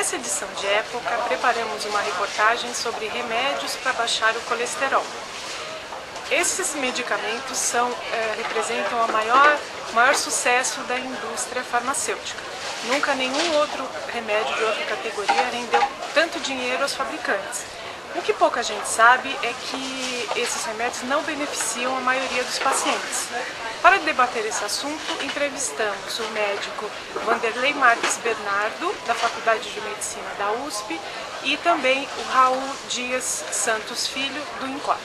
Nessa edição de Época, preparamos uma reportagem sobre remédios para baixar o colesterol. Esses medicamentos representam o maior sucesso da indústria farmacêutica. Nunca nenhum outro remédio de outra categoria rendeu tanto dinheiro aos fabricantes. O que pouca gente sabe é que esses remédios não beneficiam a maioria dos pacientes. Para debater esse assunto, entrevistamos o médico Vanderlei Marques Bernardo, da Faculdade de Medicina da USP, e também o Raul Dias Santos Filho, do INCOR.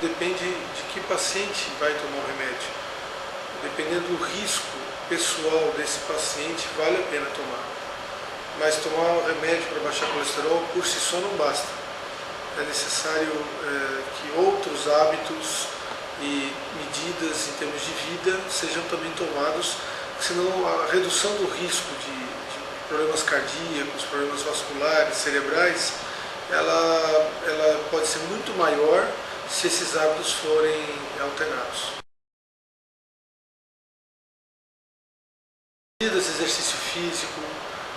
Depende de que paciente vai tomar o remédio. Dependendo do risco pessoal desse paciente, vale a pena tomar. Mas tomar o remédio para baixar o colesterol por si só não basta. É necessário que outros hábitos e medidas em termos de vida sejam também tomados, senão a redução do risco de problemas cardíacos, problemas vasculares, cerebrais, ela pode ser muito maior se esses hábitos forem alterados. Medidas de exercício físico,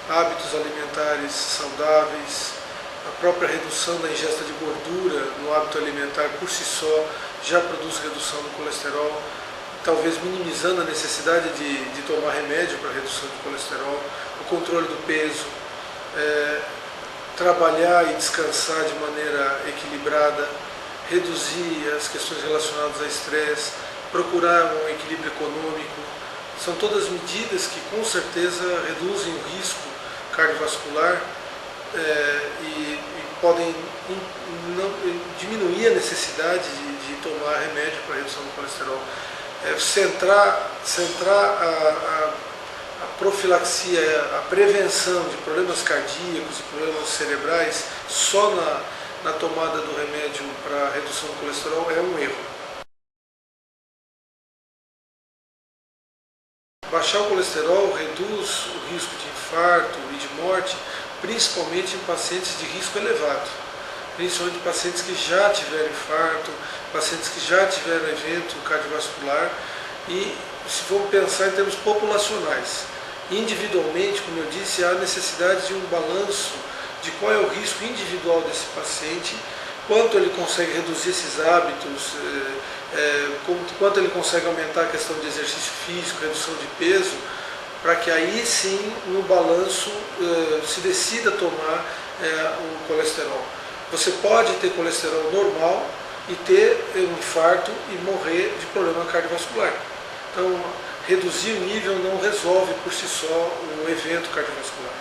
hábitos alimentares saudáveis, a própria redução da ingesta de gordura no hábito alimentar por si só já produz redução do colesterol, talvez minimizando a necessidade de tomar remédio para redução do colesterol, o controle do peso, trabalhar e descansar de maneira equilibrada, reduzir as questões relacionadas a estresse, procurar um equilíbrio econômico. São todas medidas que com certeza reduzem o risco cardiovascular e podem diminuir a necessidade de tomar remédio para redução do colesterol. Centrar a profilaxia, a prevenção de problemas cardíacos e problemas cerebrais só na tomada do remédio para redução do colesterol é um erro. Baixar o colesterol reduz o risco de infarto e de morte, principalmente em pacientes de risco elevado, principalmente pacientes que já tiveram infarto, pacientes que já tiveram evento cardiovascular e se for pensar em termos populacionais. Individualmente, como eu disse, há necessidade de um balanço de qual é o risco individual desse paciente, quanto ele consegue reduzir esses hábitos, quanto ele consegue aumentar a questão de exercício físico, redução de peso, para que aí sim, no balanço, se decida tomar o colesterol. Você pode ter colesterol normal e ter um infarto e morrer de problema cardiovascular. Então, reduzir o nível não resolve por si só o evento cardiovascular.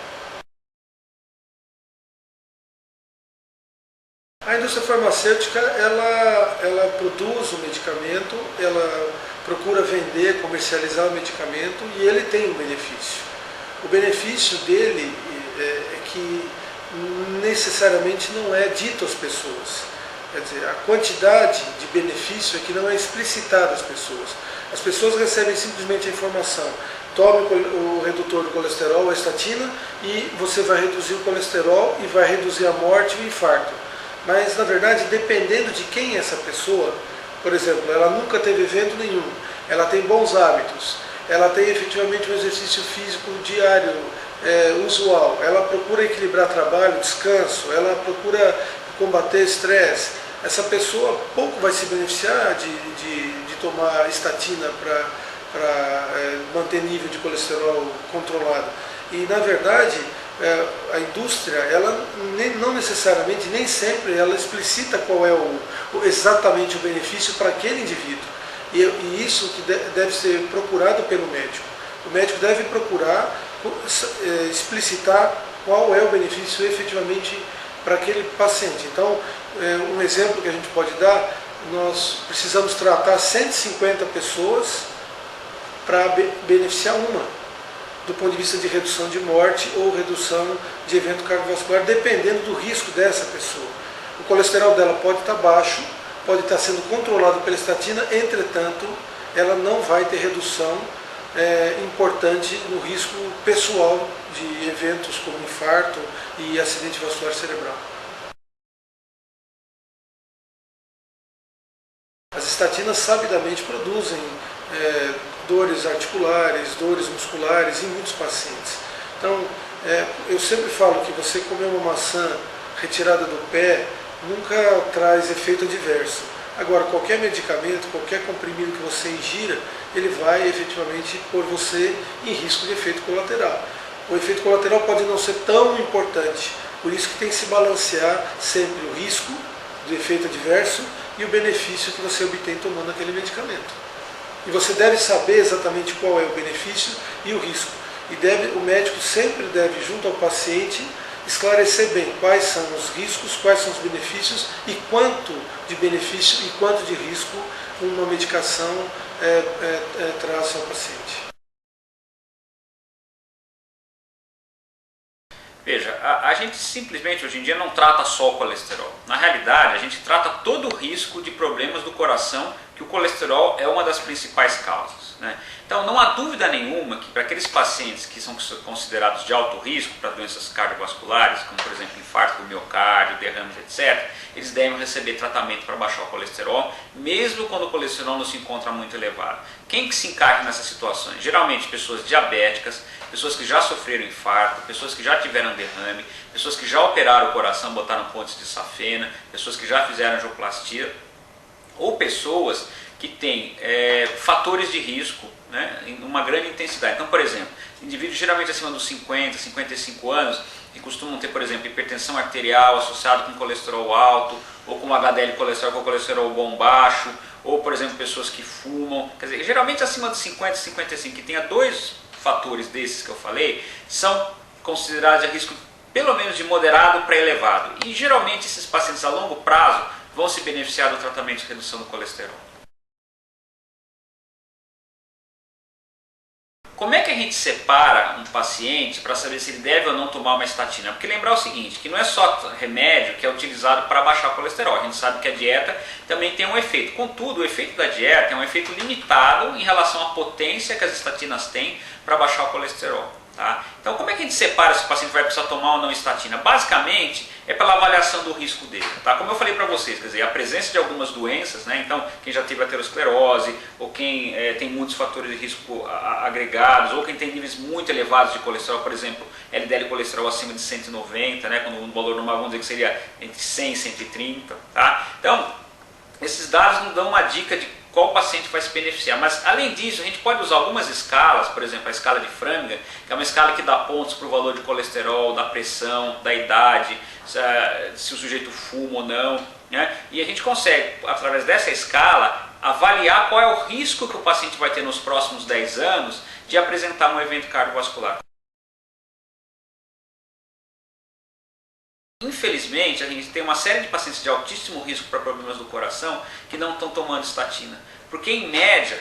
A indústria farmacêutica, ela produz o medicamento, ela procura vender, comercializar o medicamento e ele tem um benefício. O benefício dele é que necessariamente não é dito às pessoas. Quer dizer, a quantidade de benefício é que não é explicitada às pessoas. As pessoas recebem simplesmente a informação: tome o redutor do colesterol, a estatina, e você vai reduzir o colesterol e vai reduzir a morte e o infarto. Mas, na verdade, dependendo de quem é essa pessoa, por exemplo, ela nunca teve evento nenhum, ela tem bons hábitos, ela tem efetivamente um exercício físico diário, usual, ela procura equilibrar trabalho, descanso, ela procura combater estresse, essa pessoa pouco vai se beneficiar de tomar estatina para manter nível de colesterol controlado. E, na verdade, a indústria, ela não necessariamente, nem sempre, ela explicita qual é exatamente o benefício para aquele indivíduo. E isso que deve ser procurado pelo médico. O médico deve procurar explicitar qual é o benefício efetivamente para aquele paciente. Então, um exemplo que a gente pode dar: nós precisamos tratar 150 pessoas para beneficiar uma, do ponto de vista de redução de morte ou redução de evento cardiovascular, dependendo do risco dessa pessoa. O colesterol dela pode estar baixo, pode estar sendo controlado pela estatina, entretanto, ela não vai ter redução importante no risco pessoal de eventos como infarto e acidente vascular cerebral. As estatinas sabidamente produzem dores articulares, dores musculares em muitos pacientes. Então, eu sempre falo que você comer uma maçã retirada do pé nunca traz efeito adverso. Agora, qualquer medicamento, qualquer comprimido que você ingira, ele vai efetivamente pôr você em risco de efeito colateral. O efeito colateral pode não ser tão importante, por isso que tem que se balancear sempre o risco do efeito adverso e o benefício que você obtém tomando aquele medicamento. E você deve saber exatamente qual é o benefício e o risco. E o médico sempre deve, junto ao paciente, esclarecer bem quais são os riscos, quais são os benefícios e quanto de benefício e quanto de risco uma medicação traz ao paciente. Veja, a gente simplesmente hoje em dia não trata só o colesterol. Na realidade, a gente trata todo o risco de problemas do coração, que o colesterol é uma das principais causas, né? Então não há dúvida nenhuma que para aqueles pacientes que são considerados de alto risco para doenças cardiovasculares, como por exemplo infarto do miocárdio, derrames, etc., eles devem receber tratamento para baixar o colesterol, mesmo quando o colesterol não se encontra muito elevado. Quem que se encaixa nessas situações? Geralmente pessoas diabéticas, pessoas que já sofreram infarto, pessoas que já tiveram derrame, pessoas que já operaram o coração, botaram pontes de safena, pessoas que já fizeram angioplastia, ou pessoas que têm fatores de risco, né, em uma grande intensidade. Então, por exemplo, indivíduos geralmente acima dos 50, 55 anos, que costumam ter, por exemplo, hipertensão arterial associada com colesterol alto, ou com HDL colesterol com colesterol bom baixo, ou, por exemplo, pessoas que fumam. Quer dizer, geralmente acima dos 50, 55, que tenha dois fatores desses que eu falei, são considerados a risco pelo menos de moderado para elevado. E geralmente esses pacientes a longo prazo vão se beneficiar do tratamento de redução do colesterol. Como é que a gente separa um paciente para saber se ele deve ou não tomar uma estatina? Porque lembrar o seguinte, que não é só remédio que é utilizado para baixar o colesterol. A gente sabe que a dieta também tem um efeito. Contudo, o efeito da dieta é um efeito limitado em relação à potência que as estatinas têm para baixar o colesterol. Tá? Então, como é que a gente separa se o paciente vai precisar tomar ou não estatina? Basicamente, é pela avaliação do risco dele. Tá? Como eu falei para vocês, quer dizer, a presença de algumas doenças, né? Então, quem já teve aterosclerose, ou quem tem muitos fatores de risco agregados, ou quem tem níveis muito elevados de colesterol, por exemplo, LDL colesterol acima de 190, né? Quando o valor normal, vamos dizer que seria entre 100 e 130. Tá? Então, esses dados nos dão uma dica de qual paciente vai se beneficiar. Mas além disso, a gente pode usar algumas escalas, por exemplo, a escala de Framingham, que é uma escala que dá pontos para o valor de colesterol, da pressão, da idade, se o sujeito fuma ou não, né? E a gente consegue, através dessa escala, avaliar qual é o risco que o paciente vai ter nos próximos 10 anos de apresentar um evento cardiovascular. Infelizmente, a gente tem uma série de pacientes de altíssimo risco para problemas do coração que não estão tomando estatina. Porque, em média,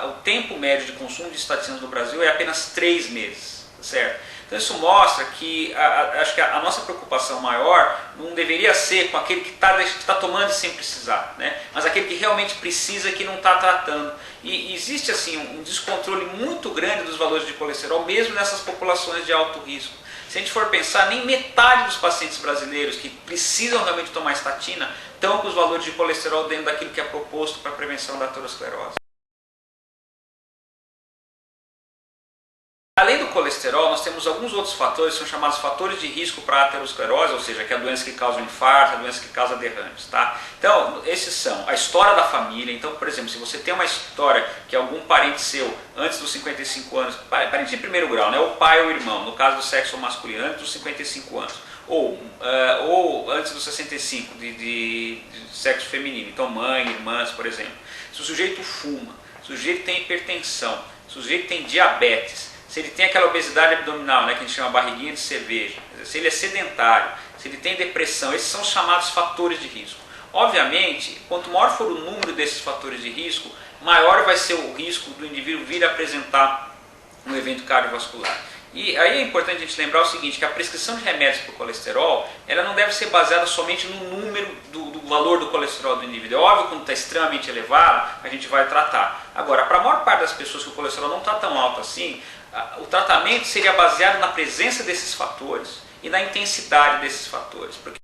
o tempo médio de consumo de estatinas no Brasil é apenas 3 meses. Certo? Então, isso mostra que acho que a nossa preocupação maior não deveria ser com aquele que está tomando sem precisar, né? Mas aquele que realmente precisa e que não está tratando. E existe assim, um descontrole muito grande dos valores de colesterol, mesmo nessas populações de alto risco. Se a gente for pensar, nem metade dos pacientes brasileiros que precisam realmente tomar estatina estão com os valores de colesterol dentro daquilo que é proposto para a prevenção da aterosclerose. Além do colesterol, nós temos alguns outros fatores que são chamados fatores de risco para a aterosclerose, ou seja, que é a doença que causa infarto, a doença que causa derrames. Tá? Então, esses são a história da família. Então, por exemplo, se você tem uma história que algum parente seu, antes dos 55 anos, parente de primeiro grau, né, o pai ou o irmão, no caso do sexo masculino, antes dos 55 anos, ou antes dos 65, de sexo feminino, então mãe, irmãs, por exemplo. Se o sujeito fuma, se o sujeito tem hipertensão, se o sujeito tem diabetes, se ele tem aquela obesidade abdominal, né, que a gente chama barriguinha de cerveja, se ele é sedentário, se ele tem depressão, esses são os chamados fatores de risco. Obviamente, quanto maior for o número desses fatores de risco, maior vai ser o risco do indivíduo vir a apresentar um evento cardiovascular. E aí é importante a gente lembrar o seguinte, que a prescrição de remédios para o colesterol, ela não deve ser baseada somente no número do valor do colesterol do indivíduo. É óbvio que quando está extremamente elevado, a gente vai tratar. Agora, para a maior parte das pessoas que o colesterol não está tão alto assim, o tratamento seria baseado na presença desses fatores e na intensidade desses fatores. Porque